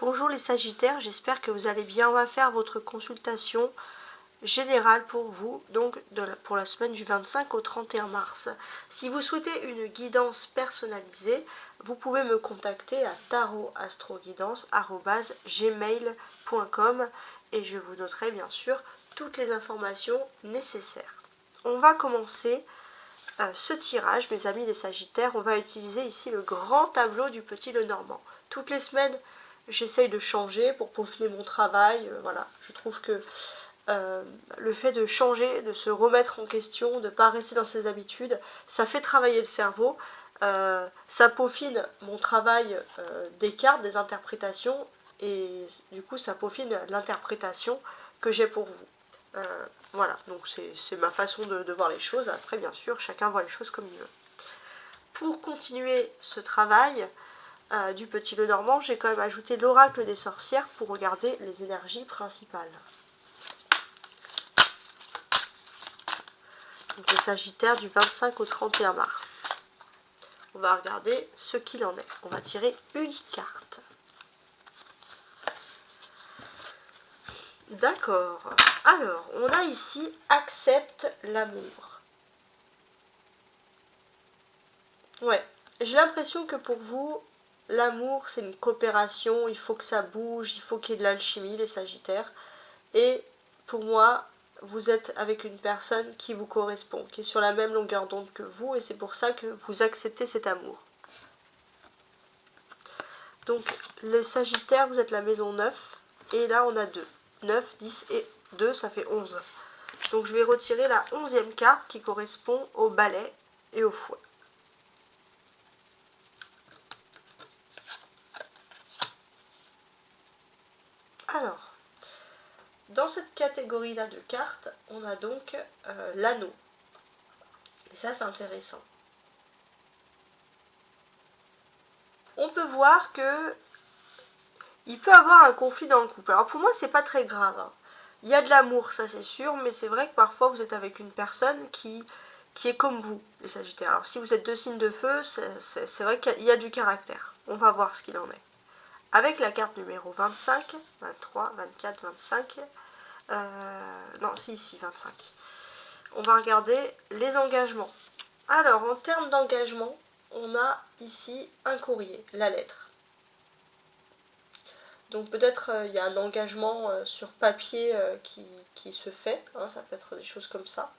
Bonjour les Sagittaires, j'espère que vous allez bien. On va faire votre consultation générale pour vous, donc pour la semaine du 25 au 31 mars. Si vous souhaitez une guidance personnalisée, vous pouvez me contacter à tarotastroguidance@gmail.com et je vous noterai bien sûr toutes les informations nécessaires. On va commencer ce tirage, mes amis les Sagittaires. On va utiliser ici le grand tableau du Petit Lenormand. Toutes les semaines, j'essaye de changer pour peaufiner mon travail. Voilà, je trouve que le fait de changer, de se remettre en question, de ne pas rester dans ses habitudes, ça fait travailler le cerveau. Ça peaufine mon travail des cartes, des interprétations, et du coup ça peaufine l'interprétation que j'ai pour vous. Voilà, donc c'est ma façon de voir les choses. Après, bien sûr, chacun voit les choses comme il veut. Pour continuer ce travail du Petit Lenormand, j'ai quand même ajouté l'oracle des sorcières pour regarder les énergies principales. Donc les Sagittaires du 25 au 31 mars. On va regarder ce qu'il en est. On va tirer une carte. D'accord. Alors, on a ici « Accepte l'amour ». Ouais, j'ai l'impression que pour vous, l'amour, c'est une coopération, il faut que ça bouge, il faut qu'il y ait de l'alchimie, les Sagittaires. Et pour moi, vous êtes avec une personne qui vous correspond, qui est sur la même longueur d'onde que vous, et c'est pour ça que vous acceptez cet amour. Donc, le Sagittaire, vous êtes la maison 9, et là on a 2. 9, 10 et 2, ça fait 11. Donc je vais retirer la 11e carte qui correspond au balai et au fouet. Alors, dans cette catégorie-là de cartes, on a donc l'anneau. Et ça, c'est intéressant. On peut voir que il peut avoir un conflit dans le couple. Alors pour moi, c'est pas très grave. Hein. Il y a de l'amour, ça c'est sûr, mais c'est vrai que parfois vous êtes avec une personne qui est comme vous, les Sagittaires. Alors si vous êtes deux signes de feu, c'est vrai qu'il y a du caractère. On va voir ce qu'il en est. Avec la carte numéro 25, 23, 24, 25, non, c'est ici, 25. On va regarder les engagements. Alors, en termes d'engagement, on a ici un courrier, la lettre. Donc peut-être il y a un engagement sur papier qui se fait, hein, ça peut être des choses comme ça.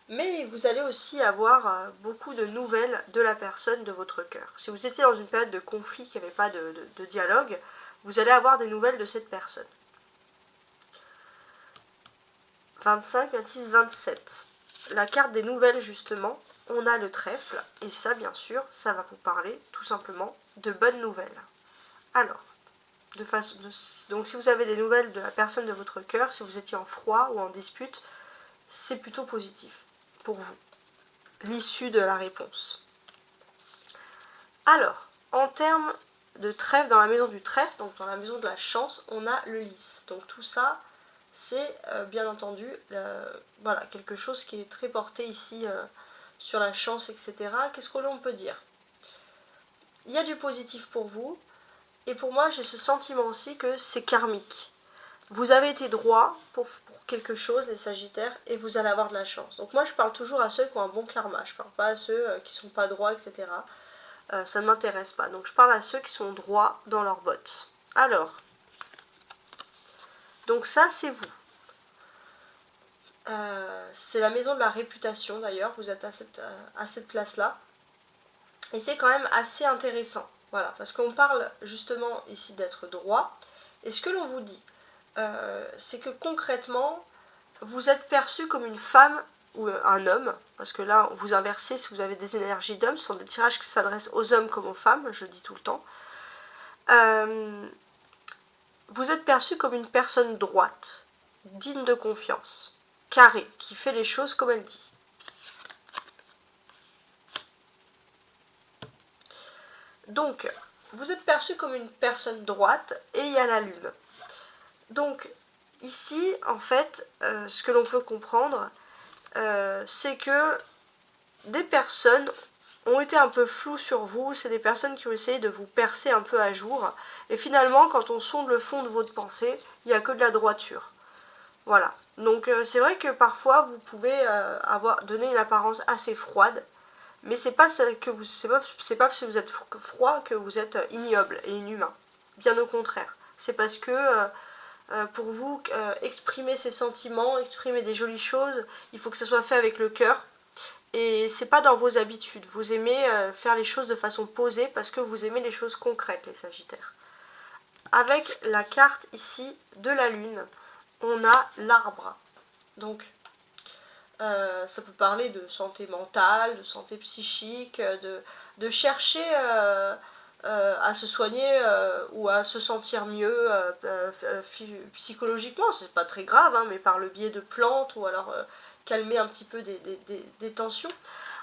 Mais vous allez aussi avoir beaucoup de nouvelles de la personne de votre cœur. Si vous étiez dans une période de conflit, qu'il n'y avait pas de dialogue, vous allez avoir des nouvelles de cette personne. 25, 26, 27. La carte des nouvelles, justement, on a le trèfle. Et ça, bien sûr, ça va vous parler tout simplement de bonnes nouvelles. Alors, donc si vous avez des nouvelles de la personne de votre cœur, si vous étiez en froid ou en dispute, c'est plutôt positif pour vous. L'issue de la réponse. Alors, en termes de trèfle, dans la maison du trèfle, donc dans la maison de la chance, on a le lys. Donc tout ça, c'est bien entendu voilà, quelque chose qui est très porté ici sur la chance, etc. Qu'est-ce que l'on peut dire? Il y a du positif pour vous, et pour moi, j'ai ce sentiment aussi que c'est karmique. Vous avez été droit pour quelque chose, les Sagittaires, et vous allez avoir de la chance. Donc moi, je parle toujours à ceux qui ont un bon karma. Je ne parle pas à ceux qui ne sont pas droits, etc. Ça ne m'intéresse pas. Donc je parle à ceux qui sont droits dans leurs bottes. Alors, donc ça, c'est vous. C'est la maison de la réputation, d'ailleurs. Vous êtes à cette place-là. Et c'est quand même assez intéressant. Voilà, parce qu'on parle justement ici d'être droit. Et ce que l'on vous dit, c'est que concrètement, vous êtes perçu comme une femme ou un homme, parce que là, vous inversez si vous avez des énergies d'hommes, ce sont des tirages qui s'adressent aux hommes comme aux femmes, je le dis tout le temps. Vous êtes perçu comme une personne droite, digne de confiance, carrée, qui fait les choses comme elle dit. Donc, vous êtes perçu comme une personne droite et il y a la lune. Donc, ici, en fait, ce que l'on peut comprendre, c'est que des personnes ont été un peu floues sur vous, c'est des personnes qui ont essayé de vous percer un peu à jour, et finalement quand on sonde le fond de votre pensée, il n'y a que de la droiture. Voilà, donc c'est vrai que parfois vous pouvez donner une apparence assez froide, mais c'est pas parce que vous êtes froid que vous êtes ignoble et inhumain, bien au contraire. C'est parce que pour vous, exprimer ses sentiments, exprimer des jolies choses, il faut que ça soit fait avec le cœur. Et c'est pas dans vos habitudes. Vous aimez faire les choses de façon posée parce que vous aimez les choses concrètes, les Sagittaires. Avec la carte ici de la Lune, on a l'arbre. Donc, ça peut parler de santé mentale, de santé psychique, de chercher à se soigner ou à se sentir mieux psychologiquement. C'est pas très grave, hein, mais par le biais de plantes ou alors calmer un petit peu des tensions.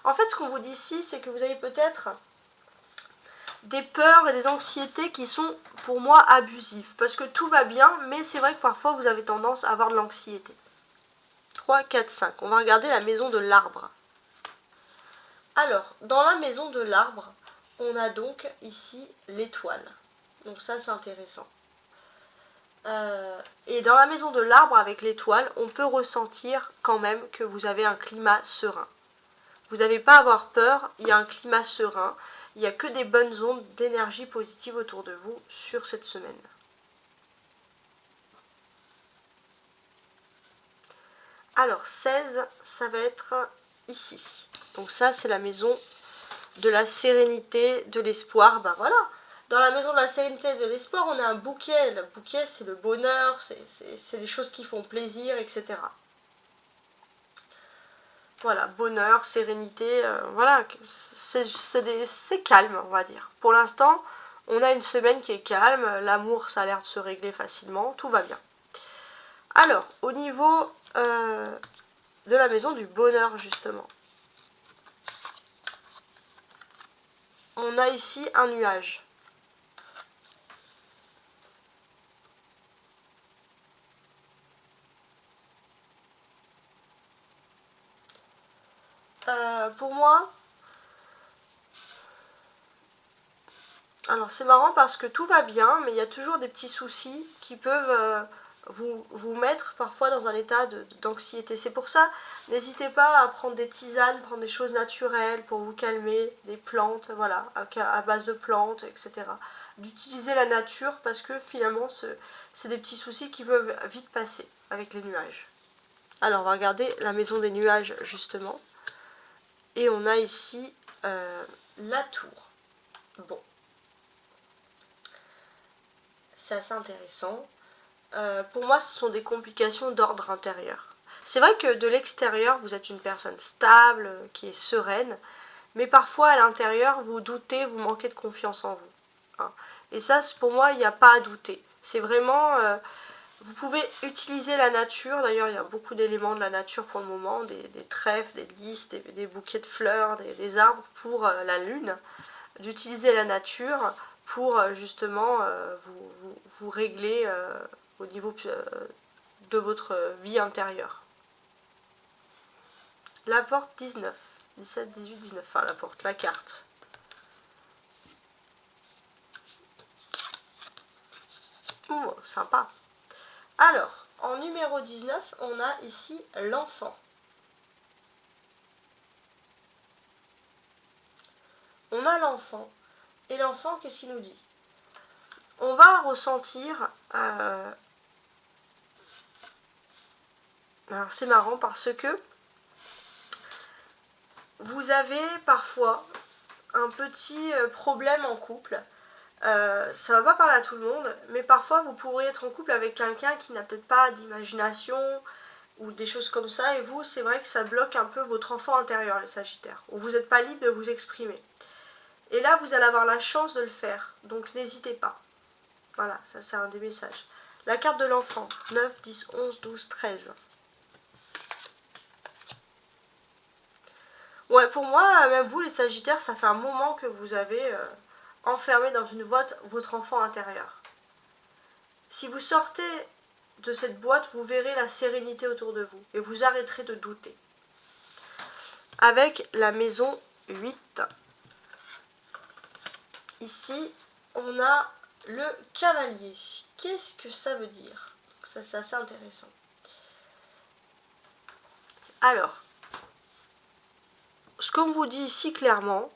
En fait, ce qu'on vous dit ici, c'est que vous avez peut-être des peurs et des anxiétés qui sont pour moi abusives. Parce que tout va bien, mais c'est vrai que parfois vous avez tendance à avoir de l'anxiété. 3, 4, 5. On va regarder la maison de l'arbre. Alors, dans la maison de l'arbre, on a donc ici l'étoile. Donc ça, c'est intéressant. Et dans la maison de l'arbre avec l'étoile, on peut ressentir quand même que vous avez un climat serein. Vous n'avez pas à avoir peur, il y a un climat serein, il n'y a que des bonnes ondes d'énergie positive autour de vous sur cette semaine. Alors 16, ça va être ici. Donc ça, c'est la maison de la sérénité, de l'espoir. Ben voilà, dans la maison de la sérénité et de l'espoir, on a un bouquet. Le bouquet, c'est le bonheur, c'est les choses qui font plaisir, etc. Voilà, bonheur, sérénité, voilà, c'est calme, on va dire. Pour l'instant, on a une semaine qui est calme, l'amour, ça a l'air de se régler facilement, tout va bien. Alors, au niveau de la maison du bonheur, justement, on a ici un nuage. Pour moi, alors c'est marrant parce que tout va bien, mais il y a toujours des petits soucis qui peuvent vous mettre parfois dans un état d'anxiété. C'est pour ça, n'hésitez pas à prendre des tisanes, prendre des choses naturelles pour vous calmer, des plantes, voilà, à base de plantes, etc. D'utiliser la nature parce que finalement, c'est des petits soucis qui peuvent vite passer avec les nuages. Alors, on va regarder la maison des nuages, justement. Et on a ici la tour. Bon. C'est assez intéressant. Pour moi, ce sont des complications d'ordre intérieur. C'est vrai que de l'extérieur, vous êtes une personne stable, qui est sereine, mais parfois à l'intérieur, vous doutez, vous manquez de confiance en vous. Hein. Et ça, pour moi, il n'y a pas à douter. C'est vraiment... vous pouvez utiliser la nature, d'ailleurs il y a beaucoup d'éléments de la nature pour le moment, des trèfles, des lys, des bouquets de fleurs, des arbres pour la lune, d'utiliser la nature pour justement vous régler au niveau de votre vie intérieure. La porte 19, 17, 18, 19, enfin la porte, la carte. Oh, sympa. Alors, en numéro 19, on a ici l'enfant. On a l'enfant. Et l'enfant, qu'est-ce qu'il nous dit? On va ressentir... Alors, c'est marrant parce que vous avez parfois un petit problème en couple. Ça va pas parler à tout le monde, mais parfois vous pourriez être en couple avec quelqu'un qui n'a peut-être pas d'imagination ou des choses comme ça, et vous, c'est vrai que ça bloque un peu votre enfant intérieur, les Sagittaires, où vous n'êtes pas libre de vous exprimer. Et là, vous allez avoir la chance de le faire, donc n'hésitez pas. Voilà, ça c'est un des messages. La carte de l'enfant, 9, 10, 11, 12, 13. Ouais, pour moi, même vous, les Sagittaires, ça fait un moment que vous avez enfermé dans une boîte votre enfant intérieur. Si vous sortez de cette boîte, vous verrez la sérénité autour de vous et vous arrêterez de douter. Avec la maison 8, Ici, on a le cavalier. Qu'est-ce que ça veut dire? Ça, c'est assez intéressant. Alors, ce qu'on vous dit ici clairement,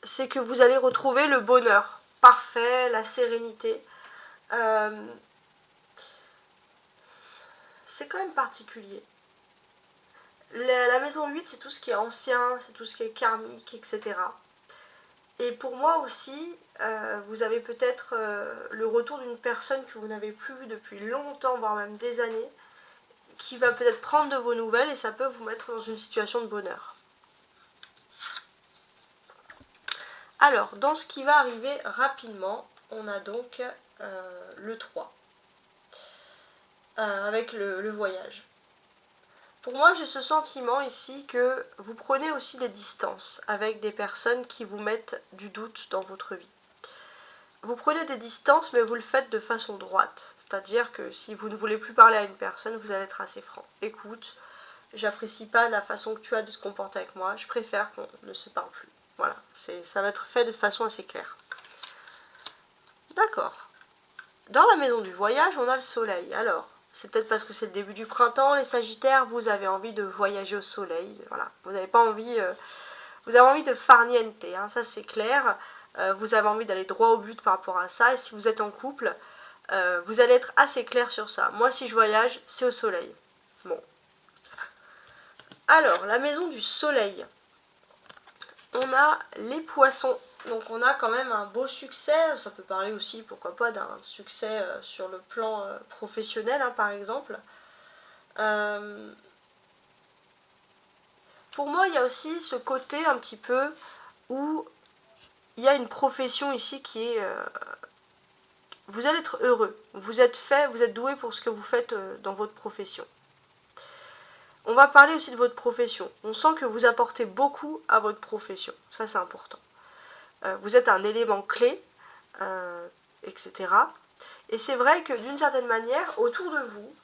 c'est que vous allez retrouver le bonheur parfait, la sérénité. C'est quand même particulier. La maison 8, c'est tout ce qui est ancien, c'est tout ce qui est karmique, etc. Et pour moi aussi, vous avez peut-être le retour d'une personne que vous n'avez plus vue depuis longtemps, voire même des années, qui va peut-être prendre de vos nouvelles et ça peut vous mettre dans une situation de bonheur. Alors, dans ce qui va arriver rapidement, on a donc le 3, avec le voyage. Pour moi, j'ai ce sentiment ici que vous prenez aussi des distances avec des personnes qui vous mettent du doute dans votre vie. Vous prenez des distances, mais vous le faites de façon droite. C'est-à-dire que si vous ne voulez plus parler à une personne, vous allez être assez franc. Écoute, j'apprécie pas la façon que tu as de te comporter avec moi, je préfère qu'on ne se parle plus. Voilà, ça va être fait de façon assez claire. D'accord. Dans la maison du voyage, on a le soleil. Alors, c'est peut-être parce que c'est le début du printemps, les sagittaires, vous avez envie de voyager au soleil. Voilà, vous n'avez pas envie... vous avez envie de farniente, hein, ça c'est clair. Vous avez envie d'aller droit au but par rapport à ça. Et si vous êtes en couple, vous allez être assez clair sur ça. Moi, si je voyage, c'est au soleil. Bon. Alors, la maison du soleil. On a les poissons. Donc on a quand même un beau succès. Ça peut parler aussi, pourquoi pas, d'un succès sur le plan professionnel, hein, par exemple. Pour moi, il y a aussi ce côté un petit peu où il y a une profession ici qui est... vous allez être heureux. Vous êtes fait, vous êtes doué pour ce que vous faites dans votre profession. On va parler aussi de votre profession. On sent que vous apportez beaucoup à votre profession. Ça, c'est important. Vous êtes un élément clé, etc. Et c'est vrai que d'une certaine manière, autour de vous,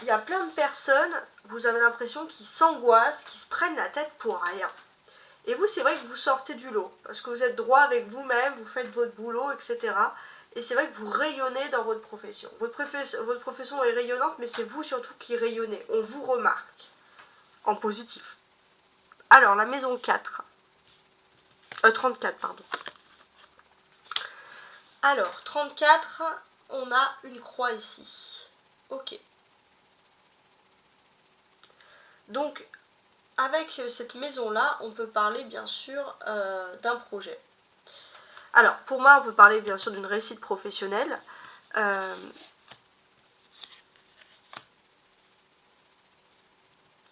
il y a plein de personnes, vous avez l'impression qu'ils s'angoissent, qu'ils se prennent la tête pour rien. Et vous, c'est vrai que vous sortez du lot, parce que vous êtes droit avec vous-même, vous faites votre boulot, etc. Et c'est vrai que vous rayonnez dans votre profession. Votre profession est rayonnante, mais c'est vous surtout qui rayonnez. On vous remarque, en positif. Alors, la maison 4. 34, pardon. Alors, 34, on a une croix ici. Ok. Donc, avec cette maison-là, on peut parler bien sûr d'un projet. Alors, pour moi, on peut parler bien sûr d'une réussite professionnelle. Je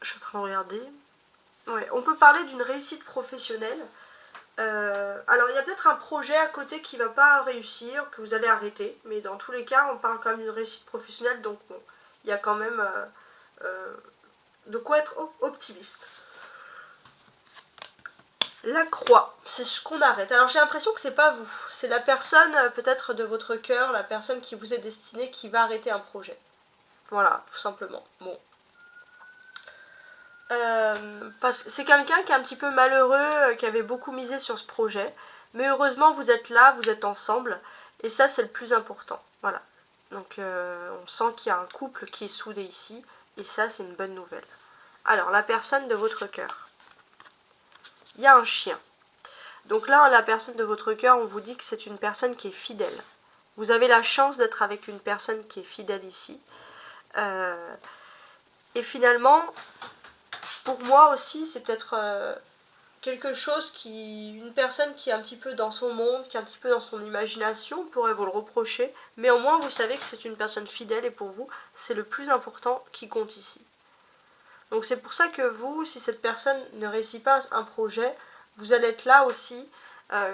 suis en train de regarder. Ouais, on peut parler d'une réussite professionnelle. Alors, il y a peut-être un projet à côté qui ne va pas réussir, que vous allez arrêter. Mais dans tous les cas, on parle quand même d'une réussite professionnelle. Donc, bon, il y a quand même de quoi être optimiste. La croix, c'est ce qu'on arrête. Alors j'ai l'impression que c'est pas vous, c'est la personne peut-être de votre cœur, la personne qui vous est destinée qui va arrêter un projet. Voilà, tout simplement. Bon. Parce que c'est quelqu'un qui est un petit peu malheureux, qui avait beaucoup misé sur ce projet. Mais heureusement, vous êtes là, vous êtes ensemble. Et ça, c'est le plus important. Voilà. Donc on sent qu'il y a un couple qui est soudé ici. Et ça, c'est une bonne nouvelle. Alors, la personne de votre cœur. Il y a un chien. Donc là, la personne de votre cœur, on vous dit que c'est une personne qui est fidèle. Vous avez la chance d'être avec une personne qui est fidèle ici. Et finalement, pour moi aussi, c'est peut-être quelque chose une personne qui est un petit peu dans son monde, qui est un petit peu dans son imagination, pourrait vous le reprocher. Mais au moins, vous savez que c'est une personne fidèle et pour vous, c'est le plus important qui compte ici. Donc c'est pour ça que vous, si cette personne ne réussit pas un projet, vous allez être là aussi.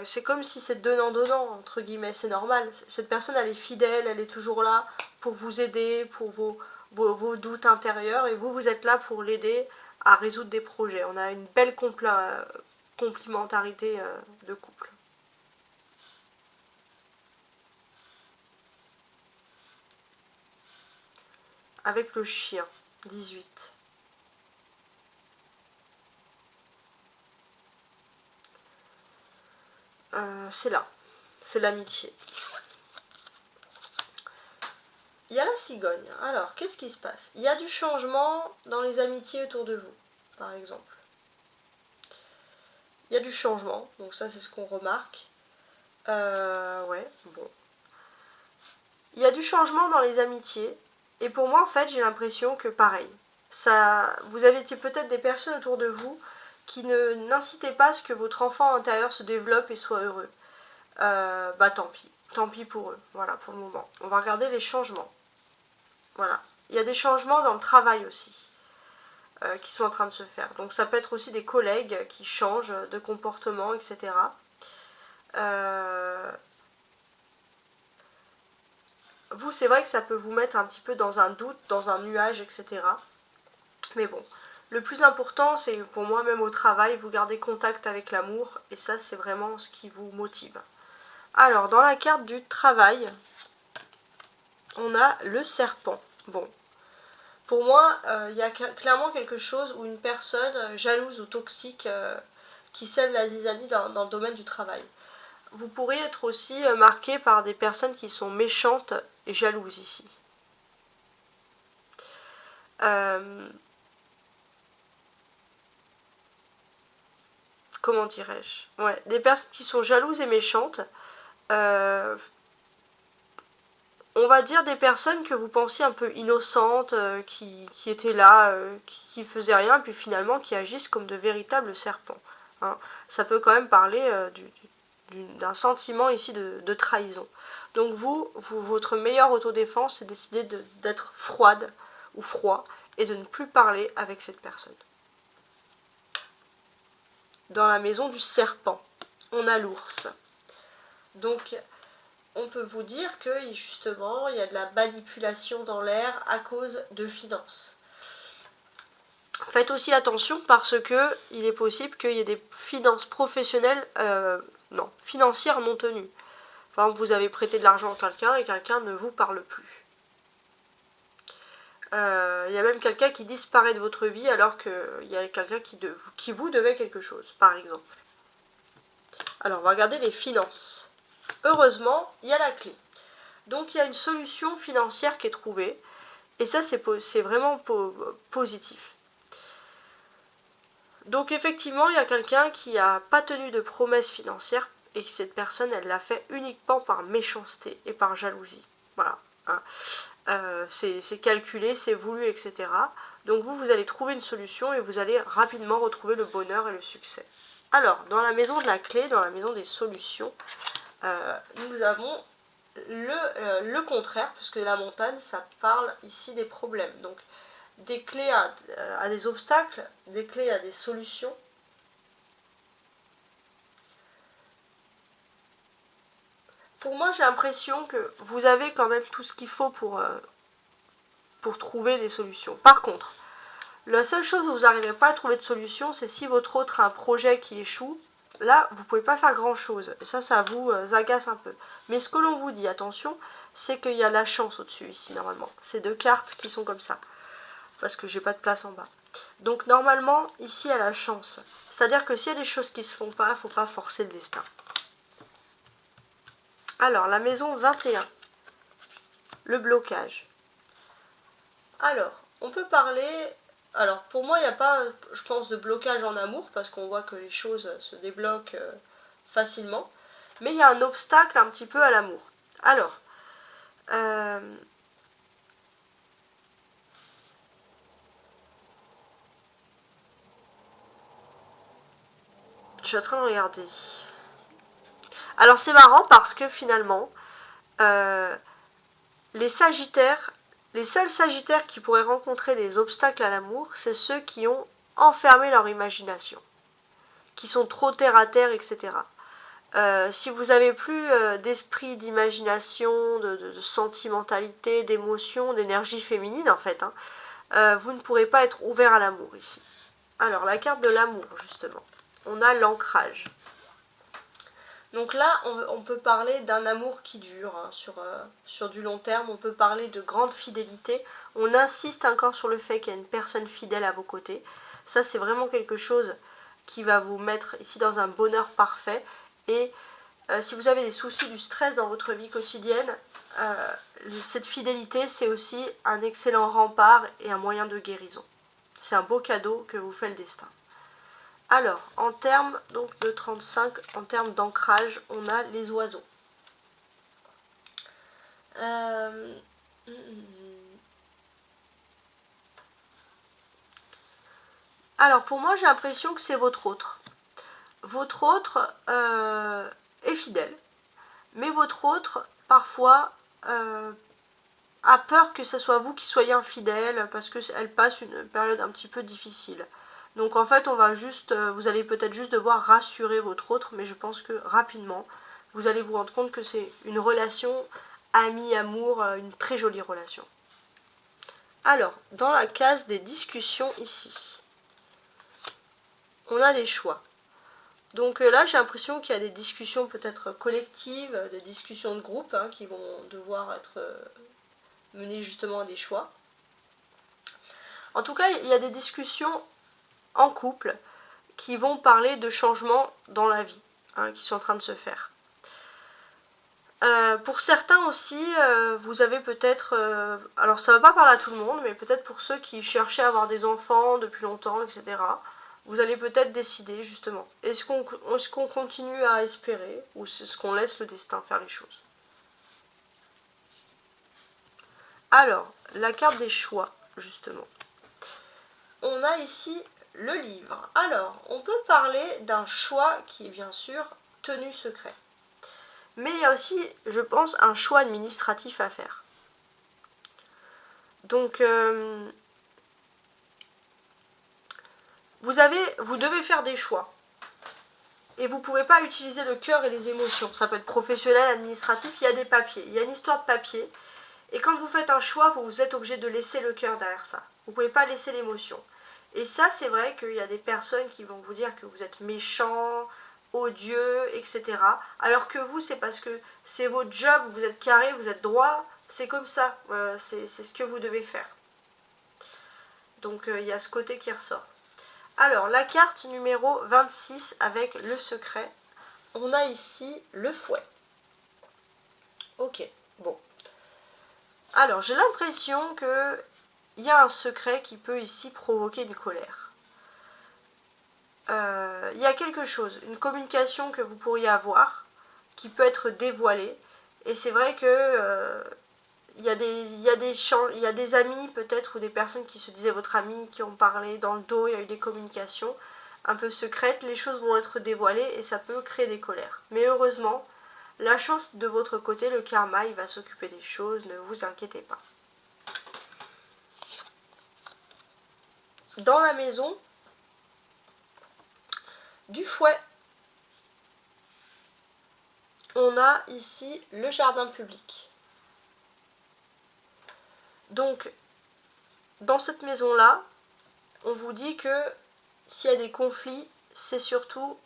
C'est comme si c'est donnant-donnant, entre guillemets, c'est normal. Cette personne, elle est fidèle, elle est toujours là pour vous aider, pour vos doutes intérieurs. Et vous êtes là pour l'aider à résoudre des projets. On a une belle complémentarité de couple. Avec le chien, 18. c'est là. C'est l'amitié. Il y a la cigogne. Alors, qu'est-ce qui se passe? Il y a du changement dans les amitiés autour de vous, par exemple. Il y a du changement, donc ça c'est ce qu'on remarque. Ouais, bon. Il y a du changement dans les amitiés, et pour moi en fait j'ai l'impression que pareil. Ça, vous avez peut-être des personnes autour de vous qui n'incitaient pas à ce que votre enfant intérieur se développe et soit heureux. Bah tant pis pour eux, voilà pour le moment. On va regarder les changements. Voilà, il y a des changements dans le travail aussi qui sont en train de se faire. Donc ça peut être aussi des collègues qui changent de comportement, etc. Vous, c'est vrai que ça peut vous mettre un petit peu dans un doute, dans un nuage, etc. Mais bon, le plus important, c'est pour moi, même au travail, vous gardez contact avec l'amour, et ça, c'est vraiment ce qui vous motive. Alors, dans la carte du travail, on a le serpent. Bon, pour moi, il y a clairement quelque chose où une personne jalouse ou toxique qui sème la zizanie dans le domaine du travail. Vous pourriez être aussi marqué par des personnes qui sont méchantes et jalouses ici. Comment dirais-je? Ouais, des personnes qui sont jalouses et méchantes. On va dire des personnes que vous pensiez un peu innocentes, qui étaient là, qui faisaient rien, puis finalement qui agissent comme de véritables serpents. Hein. Ça peut quand même parler d'un sentiment ici de trahison. Donc votre meilleure autodéfense, c'est décider d'être froide ou froid et de ne plus parler avec cette personne. Dans la maison du serpent, on a l'ours. Donc, on peut vous dire que justement, il y a de la manipulation dans l'air à cause de finances. Faites aussi attention parce que il est possible qu'il y ait des finances professionnelles, financières non tenues. Par exemple, vous avez prêté de l'argent à quelqu'un et quelqu'un ne vous parle plus. Il y a même quelqu'un qui disparaît de votre vie alors qu'il y a quelqu'un qui vous devait quelque chose, par exemple. Alors, on va regarder les finances. Heureusement, il y a la clé. Donc, il y a une solution financière qui est trouvée. Et ça, c'est vraiment positif. Donc, effectivement, il y a quelqu'un qui n'a pas tenu de promesse financière et que cette personne, elle l'a fait uniquement par méchanceté et par jalousie. Voilà. Hein. C'est calculé, c'est voulu, etc. Donc vous allez trouver une solution et vous allez rapidement retrouver le bonheur et le succès. Alors, dans la maison de la clé, dans la maison des solutions, nous avons le contraire, puisque la montagne, ça parle ici des problèmes. Donc, des clés à des obstacles, des clés à des solutions. Pour moi, j'ai l'impression que vous avez quand même tout ce qu'il faut pour trouver des solutions. Par contre, la seule chose où vous n'arrivez pas à trouver de solution, c'est si votre autre a un projet qui échoue. Là, vous ne pouvez pas faire grand-chose. Et ça vous agace un peu. Mais ce que l'on vous dit, attention, c'est qu'il y a la chance au-dessus, ici, normalement. C'est 2 cartes qui sont comme ça. Parce que j'ai pas de place en bas. Donc, normalement, ici, il y a la chance. C'est-à-dire que s'il y a des choses qui ne se font pas, il ne faut pas forcer le destin. Alors, la maison 21. Le blocage. Alors, on peut parler... Alors, pour moi, il n'y a pas, je pense, de blocage en amour, parce qu'on voit que les choses se débloquent facilement. Mais il y a un obstacle un petit peu à l'amour. Alors, je suis en train de regarder. Alors, c'est marrant parce que finalement, les Sagittaires... Les seuls Sagittaires qui pourraient rencontrer des obstacles à l'amour, c'est ceux qui ont enfermé leur imagination, qui sont trop terre à terre, etc. Si vous n'avez plus d'esprit, d'imagination, de sentimentalité, d'émotion, d'énergie féminine en fait, vous ne pourrez pas être ouvert à l'amour ici. Alors, la carte de l'amour, justement. On a l'ancrage. Donc là, on peut parler d'un amour qui dure sur du long terme. On peut parler de grande fidélité. On insiste encore sur le fait qu'il y a une personne fidèle à vos côtés. Ça, c'est vraiment quelque chose qui va vous mettre ici dans un bonheur parfait. Et si vous avez des soucis, du stress dans votre vie quotidienne, cette fidélité, c'est aussi un excellent rempart et un moyen de guérison. C'est un beau cadeau que vous fait le destin. Alors, en termes donc, de 35, en termes d'ancrage, on a les oiseaux. Alors, pour moi, j'ai l'impression que c'est votre autre. Votre autre est fidèle, mais votre autre, parfois, a peur que ce soit vous qui soyez infidèle parce qu'elle passe une période un petit peu difficile. Donc en fait, vous allez peut-être juste devoir rassurer votre autre, mais je pense que rapidement, vous allez vous rendre compte que c'est une relation amie-amour, une très jolie relation. Alors, dans la case des discussions ici, on a des choix. Donc là, j'ai l'impression qu'il y a des discussions peut-être collectives, des discussions de groupe qui vont devoir être menées justement à des choix. En tout cas, il y a des discussions en couple qui vont parler de changements dans la vie qui sont en train de se faire. Pour certains aussi, vous avez peut-être, alors ça ne va pas parler à tout le monde, mais peut-être pour ceux qui cherchaient à avoir des enfants depuis longtemps, etc., vous allez peut-être décider justement, est-ce qu'on continue à espérer ou est-ce qu'on laisse le destin faire les choses? Alors, la carte des choix, justement. On a ici le livre. Alors, on peut parler d'un choix qui est bien sûr tenu secret. Mais il y a aussi, je pense, un choix administratif à faire. Donc, vous devez faire des choix. Et vous ne pouvez pas utiliser le cœur et les émotions. Ça peut être professionnel, administratif, il y a des papiers. Il y a une histoire de papier. Et quand vous faites un choix, vous êtes obligé de laisser le cœur derrière ça. Vous ne pouvez pas laisser l'émotion. Et ça, c'est vrai qu'il y a des personnes qui vont vous dire que vous êtes méchant, odieux, etc. Alors que vous, c'est parce que c'est votre job, vous êtes carré, vous êtes droit, c'est comme ça, c'est ce que vous devez faire. Donc il y a ce côté qui ressort. Alors, la carte numéro 26 avec le secret, on a ici le fouet. Ok, bon. Alors, j'ai l'impression que il y a un secret qui peut ici provoquer une colère. Il y a quelque chose, une communication que vous pourriez avoir qui peut être dévoilée. Et c'est vrai que il y a des amis peut-être ou des personnes qui se disaient votre ami, qui ont parlé dans le dos, il y a eu des communications un peu secrètes, les choses vont être dévoilées et ça peut créer des colères. Mais heureusement, la chance de votre côté, le karma, il va s'occuper des choses, ne vous inquiétez pas. Dans la maison du fouet, on a ici le jardin public. Donc, dans cette maison-là, on vous dit que s'il y a des conflits, c'est surtout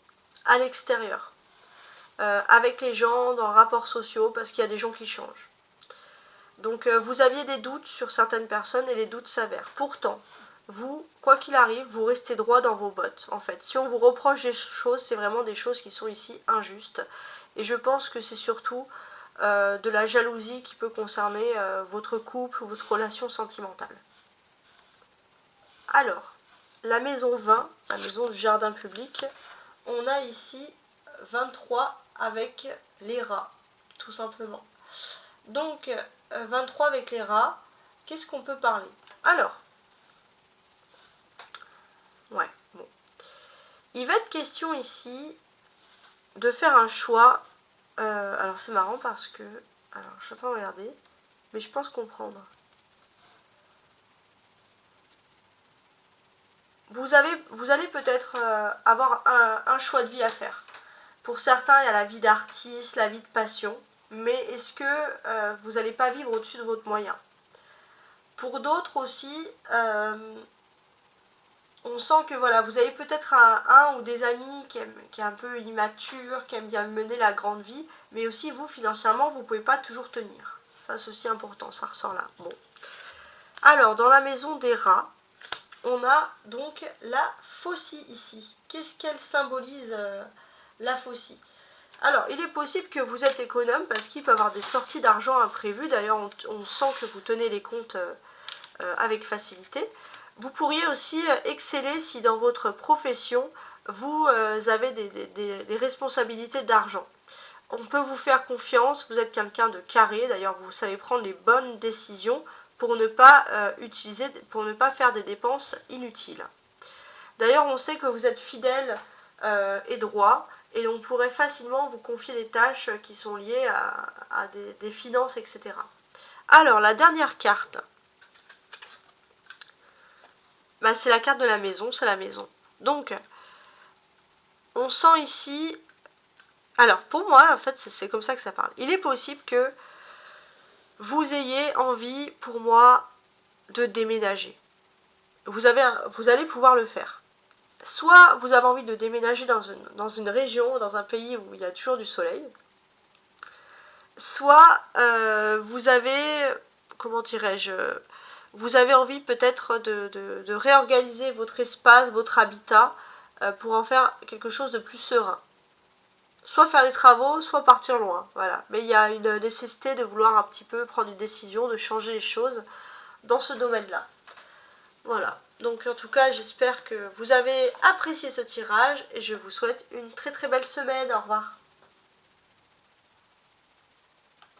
à l'extérieur, avec les gens, dans les rapports sociaux, parce qu'il y a des gens qui changent. Donc, vous aviez des doutes sur certaines personnes et les doutes s'avèrent. Pourtant, vous, quoi qu'il arrive, vous restez droit dans vos bottes, en fait. Si on vous reproche des choses, c'est vraiment des choses qui sont ici injustes. Et je pense que c'est surtout de la jalousie qui peut concerner votre couple ou votre relation sentimentale. Alors, la maison 20, la maison du jardin public, on a ici 23 avec les rats, tout simplement. Donc, 23 avec les rats, qu'est-ce qu'on peut parler? Alors, ouais, bon. Il va être question ici de faire un choix. Alors, c'est marrant parce que... Alors, je suis en train de regarder, mais je pense comprendre. Vous allez peut-être avoir un choix de vie à faire. Pour certains, il y a la vie d'artiste, la vie de passion. Mais est-ce que vous n'allez pas vivre au-dessus de votre moyen? Pour d'autres aussi, on sent que voilà, vous avez peut-être un ou des amis qui est un peu immature, qui aiment bien mener la grande vie, mais aussi vous, financièrement, vous ne pouvez pas toujours tenir. Ça, c'est aussi important, ça ressort là. Bon. Alors, dans la maison des rats, on a donc la faucille ici. Qu'est-ce qu'elle symbolise, la faucille? Alors, il est possible que vous êtes économe parce qu'il peut y avoir des sorties d'argent imprévues. D'ailleurs, on sent que vous tenez les comptes avec facilité. Vous pourriez aussi exceller si dans votre profession, vous avez des responsabilités d'argent. On peut vous faire confiance, vous êtes quelqu'un de carré, d'ailleurs vous savez prendre les bonnes décisions pour ne pas pour ne pas faire des dépenses inutiles. D'ailleurs on sait que vous êtes fidèle et droit, et on pourrait facilement vous confier des tâches qui sont liées à des finances, etc. Alors la dernière carte, bah, c'est la carte de la maison, c'est la maison. Donc on sent ici... Alors, pour moi, en fait, c'est comme ça que ça parle. Il est possible que vous ayez envie, pour moi, de déménager. Vous allez pouvoir le faire. Soit vous avez envie de déménager dans une région, dans un pays où il y a toujours du soleil. Soit vous avez, comment dirais-je, vous avez envie peut-être de réorganiser votre espace, votre habitat, pour en faire quelque chose de plus serein. Soit faire des travaux, soit partir loin, voilà. Mais il y a une nécessité de vouloir un petit peu prendre une décision, de changer les choses dans ce domaine-là. Voilà. Donc en tout cas, j'espère que vous avez apprécié ce tirage et je vous souhaite une très très belle semaine. Au revoir.